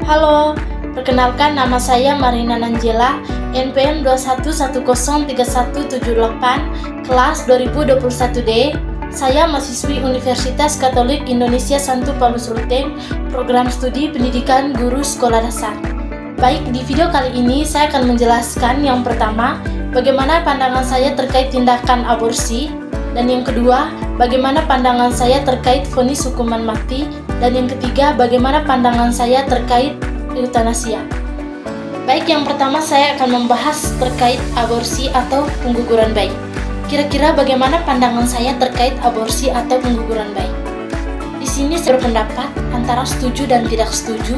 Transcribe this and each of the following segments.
Halo, perkenalkan nama saya Marina Nanjela, NPM 21103178, kelas 2021D. Saya mahasiswi Universitas Katolik Indonesia Santo Paulus Ruteng, program studi pendidikan guru sekolah dasar. Baik, di video kali ini saya akan menjelaskan yang pertama, bagaimana pandangan saya terkait tindakan aborsi, dan yang kedua, bagaimana pandangan saya terkait vonis hukuman mati, dan yang ketiga, bagaimana pandangan saya terkait eutanasia. Baik, yang pertama saya akan membahas terkait aborsi atau pengguguran bayi. Kira-kira bagaimana pandangan saya terkait aborsi atau pengguguran bayi? Di sini saya berpendapat antara setuju dan tidak setuju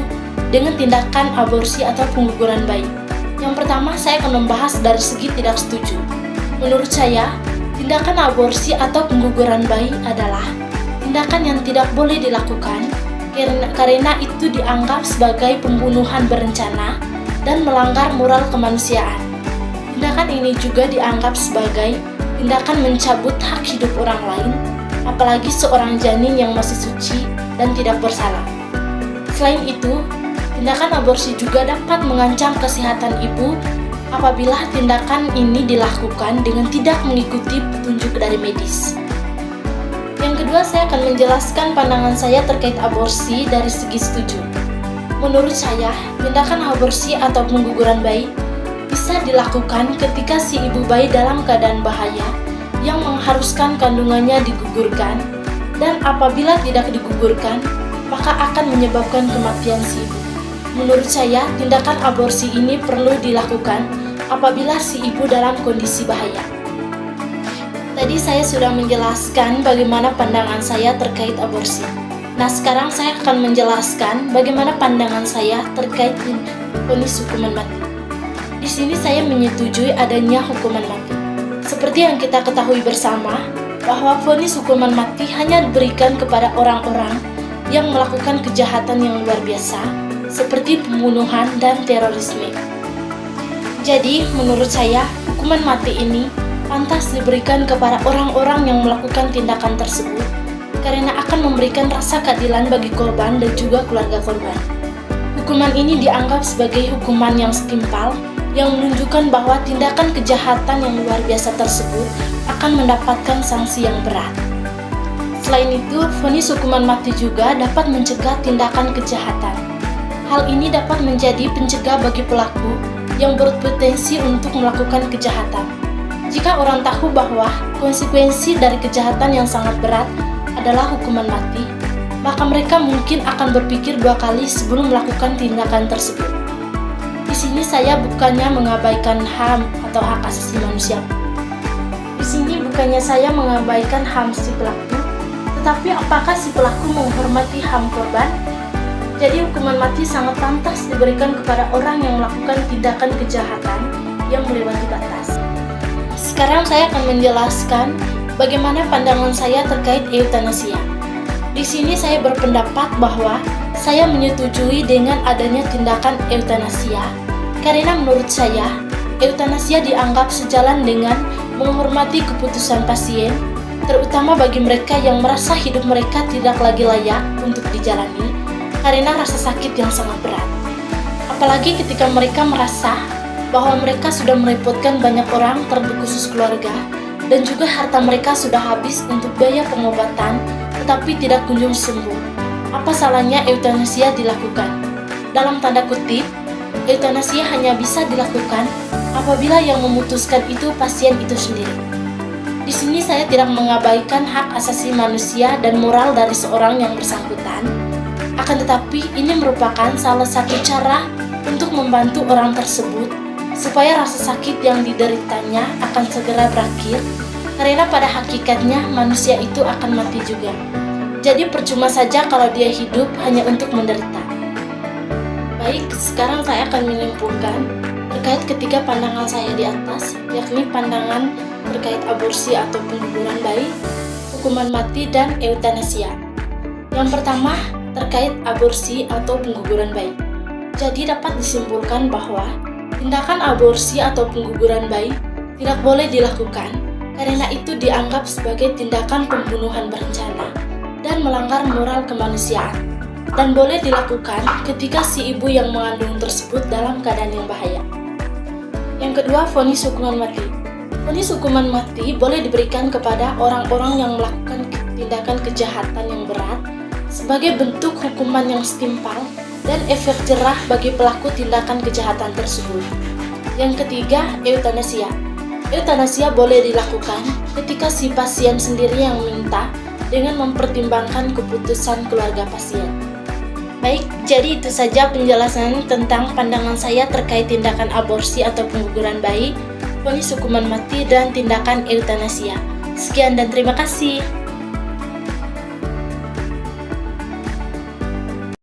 dengan tindakan aborsi atau pengguguran bayi. Yang pertama, saya akan membahas dari segi tidak setuju. Menurut saya, tindakan aborsi atau pengguguran bayi adalah tindakan yang tidak boleh dilakukan karena itu dianggap sebagai pembunuhan berencana dan melanggar moral kemanusiaan. Tindakan ini juga dianggap sebagai tindakan mencabut hak hidup orang lain, apalagi seorang janin yang masih suci dan tidak bersalah. Selain itu, tindakan aborsi juga dapat mengancam kesehatan ibu apabila tindakan ini dilakukan dengan tidak mengikuti petunjuk dari medis. Yang kedua, saya akan menjelaskan pandangan saya terkait aborsi dari segi setuju. Menurut saya, tindakan aborsi atau pengguguran bayi bisa dilakukan ketika si ibu bayi dalam keadaan bahaya yang mengharuskan kandungannya digugurkan, dan apabila tidak digugurkan, maka akan menyebabkan kematian si ibu. Menurut saya, tindakan aborsi ini perlu dilakukan apabila si ibu dalam kondisi bahaya. Tadi saya sudah menjelaskan bagaimana pandangan saya terkait aborsi. Nah, sekarang saya akan menjelaskan bagaimana pandangan saya terkait vonis hukuman mati. Di sini saya menyetujui adanya hukuman mati. Seperti yang kita ketahui bersama, bahwa vonis hukuman mati hanya diberikan kepada orang-orang yang melakukan kejahatan yang luar biasa, seperti pembunuhan dan terorisme. Jadi, menurut saya, hukuman mati ini pantas diberikan kepada orang-orang yang melakukan tindakan tersebut karena akan memberikan rasa keadilan bagi korban dan juga keluarga korban. Hukuman ini dianggap sebagai hukuman yang setimpal yang menunjukkan bahwa tindakan kejahatan yang luar biasa tersebut akan mendapatkan sanksi yang berat. Selain itu, vonis hukuman mati juga dapat mencegah tindakan kejahatan. Hal ini dapat menjadi pencegah bagi pelaku yang berpotensi untuk melakukan kejahatan. Jika orang tahu bahwa konsekuensi dari kejahatan yang sangat berat adalah hukuman mati, maka mereka mungkin akan berpikir dua kali sebelum melakukan tindakan tersebut. Di sini saya bukannya mengabaikan HAM atau hak asasi manusia. Di sini bukannya saya mengabaikan HAM si pelaku, tetapi apakah si pelaku menghormati HAM korban? Jadi hukuman mati sangat pantas diberikan kepada orang yang melakukan tindakan kejahatan yang melewati batas. Sekarang saya akan menjelaskan bagaimana pandangan saya terkait eutanasia. Di sini saya berpendapat bahwa saya menyetujui dengan adanya tindakan eutanasia karena menurut saya, eutanasia dianggap sejalan dengan menghormati keputusan pasien, terutama bagi mereka yang merasa hidup mereka tidak lagi layak untuk dijalani karena rasa sakit yang sangat berat. Apalagi ketika mereka merasa bahwa mereka sudah merepotkan banyak orang, terkhusus keluarga, dan juga harta mereka sudah habis untuk biaya pengobatan, tetapi tidak kunjung sembuh. Apa salahnya eutanasia dilakukan? Dalam tanda kutip, eutanasia hanya bisa dilakukan apabila yang memutuskan itu pasien itu sendiri. Di sini saya tidak mengabaikan hak asasi manusia dan moral dari seorang yang bersangkutan, akan tetapi ini merupakan salah satu cara untuk membantu orang tersebut supaya rasa sakit yang dideritanya akan segera berakhir, karena pada hakikatnya manusia itu akan mati juga. Jadi percuma saja kalau dia hidup hanya untuk menderita. Baik, sekarang saya akan menyimpulkan terkait ketiga pandangan saya di atas, yakni pandangan terkait aborsi atau pengguguran bayi, hukuman mati, dan eutanasia. Yang pertama, terkait aborsi atau pengguguran bayi. Jadi dapat disimpulkan bahwa tindakan aborsi atau pengguguran bayi tidak boleh dilakukan karena itu dianggap sebagai tindakan pembunuhan berencana dan melanggar moral kemanusiaan. dan boleh dilakukan ketika si ibu yang mengandung tersebut dalam keadaan yang bahaya. Yang kedua, vonis hukuman mati. Vonis hukuman mati boleh diberikan kepada orang-orang yang melakukan tindakan kejahatan yang berat sebagai bentuk hukuman yang setimpal dan efek jerah bagi pelaku tindakan kejahatan tersebut. Yang ketiga, eutanasia. Eutanasia boleh dilakukan ketika si pasien sendiri yang meminta dengan mempertimbangkan keputusan keluarga pasien. Baik, jadi itu saja penjelasan tentang pandangan saya terkait tindakan aborsi atau pengguguran bayi, vonis hukuman mati, dan tindakan eutanasia. Sekian dan terima kasih.